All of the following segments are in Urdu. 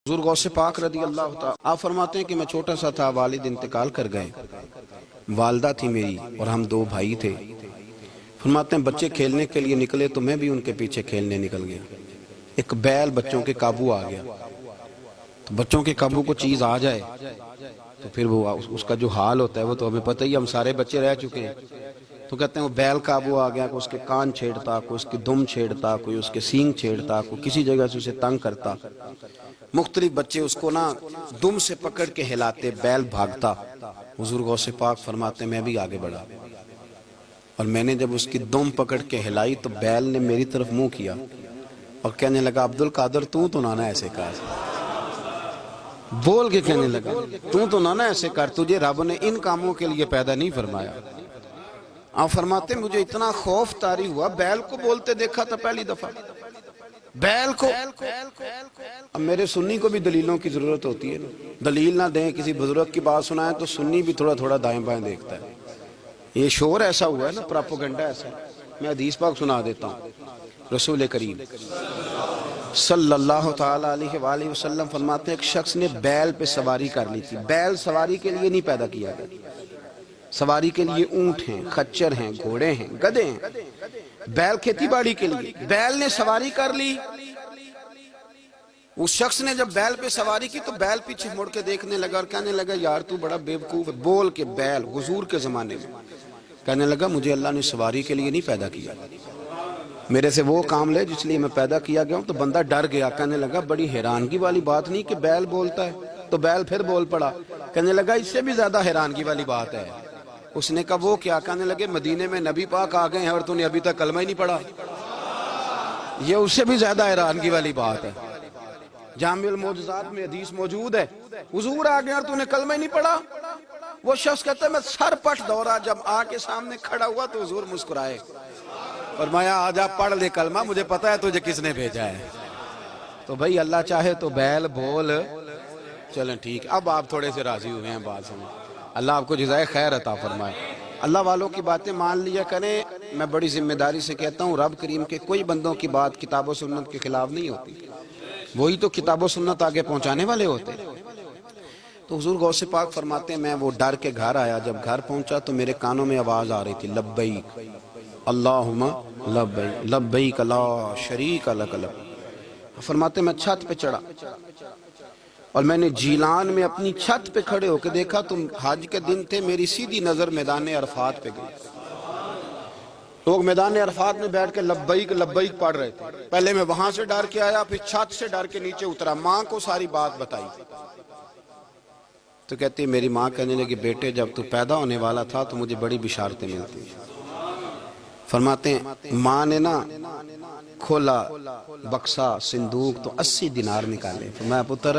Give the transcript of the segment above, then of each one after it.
حضور غوث پاک رضی اللہ تعالیٰ آپ فرماتے ہیں کہ میں چھوٹا سا تھا، والد انتقال کر گئے، والدہ تھی میری اور ہم دو بھائی تھے۔ فرماتے ہیں بچے کھیلنے کے لیے نکلے تو میں بھی ان کے پیچھے کھیلنے نکل گیا۔ ایک بیل بچوں کے قابو آ گیا، تو بچوں کے قابو کو چیز آ جائے تو پھر وہ اس کا جو حال ہوتا ہے وہ تو ہمیں پتہ ہی، ہم سارے بچے رہ چکے ہیں۔ تو کہتے ہیں وہ بیل قابو آ گیا، کوئی اس کے کان چھیڑتا، کوئی اس کی دم چھیڑتا، کوئی اس کے سینگ چھیڑتا، کوئی کسی جگہ سے اسے تنگ کرتا۔ مختلف بچے اس کو دم سے پکڑ کے ہلاتے، بیل بھاگتا۔ حضور غوث پاک فرماتے ہیں میں بھی آگے بڑھا، اور میں نے جب اس کی دم پکڑ کے ہلائی تو بیل نے میری طرف منہ کیا اور کہنے لگا عبد القادر تو نانا ایسے کر، بول کے کہنے لگا تو نانا ایسے کر، تجھے رب نے ان کاموں کے لیے پیدا نہیں فرمایا۔ آپ فرماتے ہیں مجھے اتنا خوف طاری ہوا، بیل کو بولتے دیکھا تھا پہلی دفعہ، بیل کو۔ اب میرے سنی کو بھی دلیلوں کی ضرورت ہوتی ہے، دلیل نہ دیں، کسی بزرگ کی بات سنائیں تو سنی بھی تھوڑا تھوڑا دائیں بائیں دیکھتا ہے۔ یہ شور ایسا ہوا ہے نا، پراپوگنڈا ایسا ہے۔ میں حدیث پاک سنا دیتا ہوں۔ رسول کریم صلی اللہ تعالیٰ علیہ وآلہ وسلم فرماتے ہیں ایک شخص نے بیل پہ سواری کر لی تھی۔ بیل سواری کے لیے نہیں پیدا کیا گیا، سواری کے لیے اونٹ ہیں، خچر ہیں، گھوڑے ہیں، گدھے ہیں۔ بیل کھیتی باڑی کے لیے، بیل نے سواری کر لی۔ اس شخص نے جب بیل پہ سواری کی تو بیل پیچھے مڑ کے دیکھنے لگا اور کہنے لگا یار تو بڑا بیوقوف ہے، بول کے بیل حضور کے زمانے میں کہنے لگا مجھے اللہ نے سواری کے لیے نہیں پیدا کیا، میرے سے وہ کام لے جس لیے میں پیدا کیا گیا ہوں۔ تو بندہ ڈر گیا، کہنے لگا بڑی حیرانگی والی بات نہیں کہ بیل بولتا ہے، تو بیل پھر بول پڑا۔ کہنے لگا اس سے بھی زیادہ حیرانگی والی بات ہے۔ اس نے کہا وہ کیا؟ کہنے لگے مدینے میں نبی پاک آ گئے ہیں اور تو نے ابھی تک کلمہ ہی نہیں پڑھا، یہ اس سے بھی زیادہ حیرانگی والی بات ہے۔ جامع المعجزات میں حدیث موجود ہے، حضور آ گئے اور تو نے کلمہ ہی نہیں پڑھا۔ وہ شخص کہتا ہے میں سر پٹ دورا، جب آ کے سامنے کھڑا ہوا تو حضور مسکرائے، فرمایا آجا پڑھ لے کلمہ، مجھے پتا ہے تجھے کس نے بھیجا ہے۔ تو بھائی اللہ چاہے تو بیل بول، چلیں ٹھیک۔ اب آپ تھوڑے سے راضی ہوئے ہیں بات سمجھ، اللہ آپ کو جزائے خیر عطا فرمائے۔ اللہ والوں کی باتیں مان لیا کریں۔ میں بڑی ذمہ داری سے کہتا ہوں رب کریم کے کوئی بندوں کی بات کتاب و سنت کے خلاف نہیں ہوتی، وہی تو کتاب و سنت آگے پہنچانے والے ہوتے۔ تو حضور غوث پاک فرماتے ہیں میں وہ ڈر کے گھر آیا، جب گھر پہنچا تو میرے کانوں میں آواز آ رہی تھی لبیک اللہم لبیک لبیک لا شریک لک لبیک۔ فرماتے ہیں میں چھت پہ چڑھا اور میں نے جیلان میں اپنی چھت پہ کھڑے ہو کے دیکھا تو حج کے دن تھے، میری سیدھی نظر میدان عرفات پہ گئی۔ لوگ میدان عرفات میں بیٹھ کے لبیک لبیک پڑھ رہے تھے۔ پہلے میں وہاں سے ڈر کے آیا، پھر چھت سے ڈر کے نیچے اترا، ماں کو ساری بات بتائی۔ تو کہتی ہے میری ماں کہنے لگی بیٹے جب تو پیدا ہونے والا تھا تو مجھے بڑی بشارتیں ملتی۔ فرماتے ہیں ماں نے کھولا بکسا صندوق تو 80 دینار نکالے۔ فرمایا پتر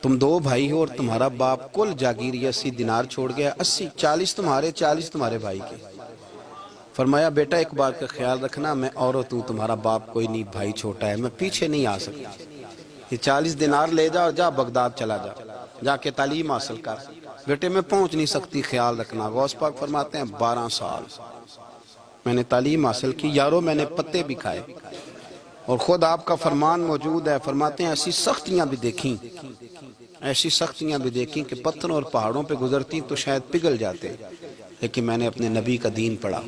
تم دو بھائی ہو اور تمہارا باپ کل جاگیری 80 دینار چھوڑ گیا، 80 40 تمہارے 40 تمہارے بھائی کے۔ فرمایا بیٹا ایک بات کا خیال رکھنا، میں عورت ہوں، تمہارا باپ کوئی نہیں، بھائی چھوٹا ہے، میں پیچھے نہیں آ سکتا، یہ 40 دینار لے جا اور جا بغداد چلا جا کے تعلیم حاصل کر، بیٹے میں پہنچ نہیں سکتی، خیال رکھنا۔ غوث پاک فرماتے ہیں 12 سال میں نے تعلیم حاصل کی یارو، میں نے پتے بھی کھائے، اور خود آپ کا فرمان موجود ہے، فرماتے ہیں ایسی سختیاں بھی دیکھیں، ایسی سختیاں بھی دیکھیں کہ پتھروں اور پہاڑوں پہ گزرتی تو شاید پگھل جاتے، لیکن میں نے اپنے نبی کا دین پڑھا۔